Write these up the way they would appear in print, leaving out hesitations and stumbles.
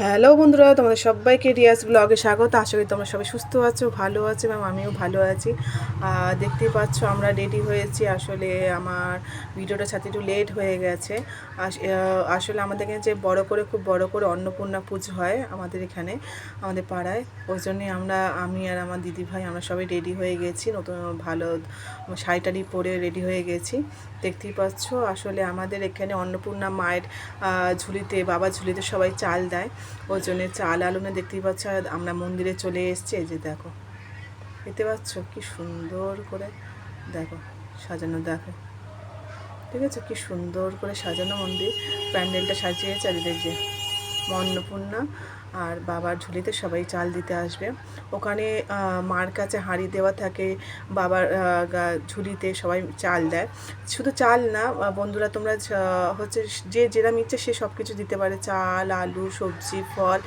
Hello বন্ধুরা, তোমাদের সবাইকে রিয়াজ ব্লগে স্বাগত। আশা করি তোমরা সবাই সুস্থ আছো, ভালো আছো এবং আমিও ভালো আছি। দেখতেই পাচ্ছ আমরা রেডি হয়েছি। আসলে আমার ভিডিওটা সাথে একটু লেট হয়ে গেছে। আসলে আমাদের এখানে যে খুব বড় করে অন্নপূর্ণা পুজো হয় আমাদের এখানে, আমাদের পাড়ায়। ওই জন্যই আমি আর আমার দিদিভাই আমরা সবাই রেডি হয়ে গেছি, নতুন ভালো শাড়ি পরে রেডি হয়ে গেছি। দেখতেই পাচ্ছ আসলে আমাদের এখানে অন্নপূর্ণা মায়ের বাবা ঝুলিতে সবাই চাল দেয়। ওই জন্য চাল আলুনে দেখতেই পাচ্ছ। আর আমরা মন্দিরে চলে এসেছি। এই যে দেখো, দেখতে পাচ্ছ কি সুন্দর করে দেখো সাজানো, দেখো ঠিক আছে, কি সুন্দর করে সাজানো মন্দির। প্যান্ডেলটা সাজিয়েছে। আর যে অন্নপূর্ণা আর বাবার ঝুলিতে সবাই চাল দিতে আসবে। ওখানে মার কাছে হাঁড়ি দেওয়া থাকে, বাবার ঝুলিতে সবাই চাল দেয়। শুধু চাল না বন্ধুরা, তোমরা হচ্ছে যে যেরকম ইচ্ছে সে সব কিছু দিতে পারে। চাল, আলু, সবজি, ফল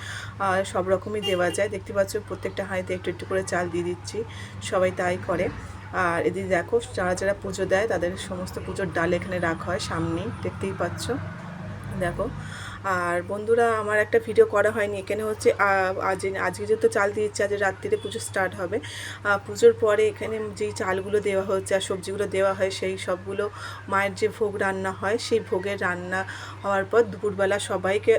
সব রকমই দেওয়া যায়। দেখতে পাচ্ছ প্রত্যেকটা হাঁড়িতে একটু একটু করে চাল দিয়ে দিচ্ছি, সবাই তাই করে। আর এদিকে দেখো যারা যারা পুজো দেয় তাদের সমস্ত পুজোর ডাল এখানে রাখা হয় সামনেই, দেখতেই পাচ্ছ দেখো। আর বন্ধুরা, আমার একটা ভিডিও করা হয়নি এখানে হচ্ছে আজকে যেহেতু চাল দিচ্ছে, আজ রাত্রিরে পুজো স্টার্ট হবে। পুজোর পরে এখানে যেই চালগুলো দেওয়া হচ্ছে আর সবজিগুলো দেওয়া হয়, সেই সবগুলো মায়ের যে ভোগ রান্না হয়, সেই ভোগের রান্না হওয়ার পর দুপুরবেলা সবাইকে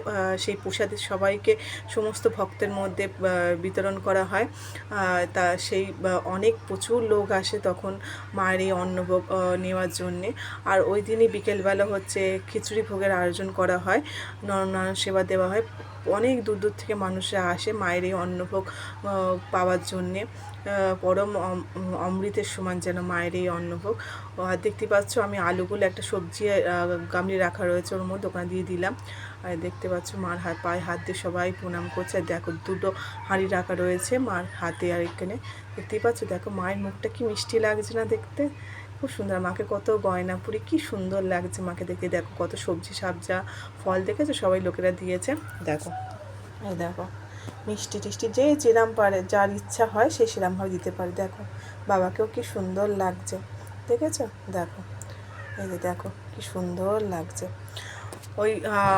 সেই প্রসাদের সবাইকে সমস্ত ভক্তের মধ্যে বিতরণ করা হয়। তা সেই অনেক প্রচুর লোক আসে তখন মায়ের এই অন্নভোগ নেওয়ার জন্যে। আর ওই দিনই বিকেলবেলা হচ্ছে খিচুড়ি ভোগের আয়োজন করা হয়, নরনারায়ণ সেবা দেওয়া হয়। অনেক দূর দূর থেকে মানুষরা আসে মায়ের এই অন্নভোগ পাওয়ার জন্যে। পরম অমৃতের সমান যেন মায়ের এই অন্নভোগ। আর দেখতে পাচ্ছ আমি আলুগুলো একটা সবজি গামলি রাখা রয়েছে ওর মধ্যে, ওখানে দিয়ে দিলাম। আর দেখতে পাচ্ছ মার পায়ে হাত দিয়ে সবাই প্রণাম করছে। আর দেখো দুটো হাঁড়ি রাখা রয়েছে মার হাতে। আর এখানে দেখতেই পাচ্ছ, দেখো মায়ের মুখটা কি মিষ্টি লাগছে না দেখতে, খুব সুন্দর। মাকে কত গয়না পরি, কি সুন্দর লাগছে মাকে দেখে। দেখো কত সবজি সাবজা ফল দেখেছো সবাই লোকেরা দিয়েছে। দেখো এই দেখো মিষ্টি টিষ্টি যে যেরাম পারে, যার ইচ্ছা হয় সে সেরামভাবে দিতে পারে। দেখো বাবাকেও কি সুন্দর লাগছে, দেখেছো দেখো, এই যে দেখো কি সুন্দর লাগছে। ওই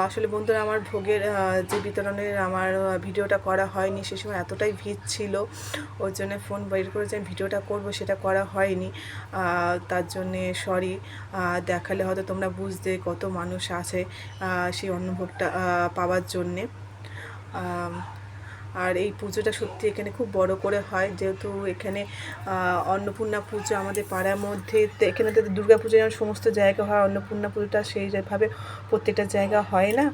আসলে বন্ধুরা, আমার ভোগের যে বিতরণের আমার ভিডিওটা করা হয়নি, সে সময় এতটাই ভিড় ছিল, ওই জন্য ফোন বের করে যে ভিডিওটা করব সেটা করা হয়নি। তার জন্যে সরি। দেখালে হয়তো তোমরা বুঝতে কত মানুষ আছে সেই অন্নভোগটা পাওয়ার জন্যে। আর এই পুজোটা সত্যি এখানে খুব বড় করে হয়, যেহেতু এখানে অন্নপূর্ণা পুজো আমাদের পাড়ার মধ্যে। এখানে তো দুর্গা পুজো যেমন সমস্ত জায়গা হয়, অন্নপূর্ণা পুজোটা সেইভাবে প্রত্যেকটা জায়গা হয় না।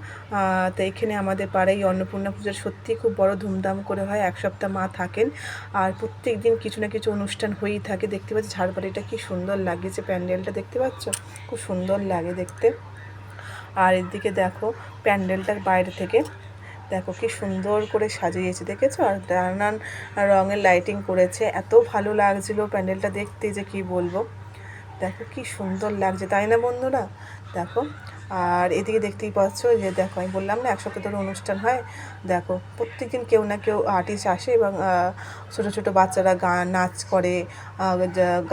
তো এখানে আমাদের পাড়ায় অন্নপূর্ণা পুজো সত্যিই খুব বড় ধুমধাম করে হয়। এক সপ্তাহ মা থাকেন আর প্রত্যেক দিন কিছু না কিছু অনুষ্ঠান হয়েই থাকে। দেখতে পাচ্ছি ঝাড়বাড়িটা কি সুন্দর লাগিয়েছে, প্যান্ডেলটা দেখতে পাচ্ছ খুব সুন্দর লাগে দেখতে। আর এদিকে দেখো প্যান্ডেলটার বাইরে থেকে দেখো কি সুন্দর করে সাজিয়েছে, দেখেছো? আর নানান রঙের লাইটিং করেছে, এত ভালো লাগছিল প্যান্ডেলটা দেখতে যে কি বলবো। দেখো কি সুন্দর লাগছে, তাই না বন্ধুরা? দেখো। আর এদিকে দেখতেই পাচ্ছ যে দেখো, আমি বললাম না এক সপ্তাহ ধরে অনুষ্ঠান হয়। দেখো প্রত্যেকদিন কেউ না কেউ আর্টিস্ট আসে এবং ছোটো ছোটো বাচ্চারা নাচ করে,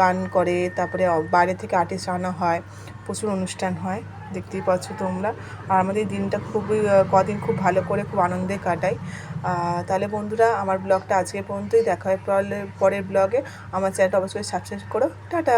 গান করে, তারপরে বাইরে থেকে আর্টিস্ট আনা হয়, প্রচুর অনুষ্ঠান হয়, দেখতেই পাচ্ছ তোমরা। আর আমাদের দিনটা খুবই কদিন খুব ভালো করে খুব আনন্দে কাটাই। তাহলে বন্ধুরা, আমার ব্লগটা আজকে পর্যন্তই। দেখা হয় পরের ব্লগে। আমার চ্যানেলটা অবশ্যই সাবস্ক্রাইব করো। টাটা।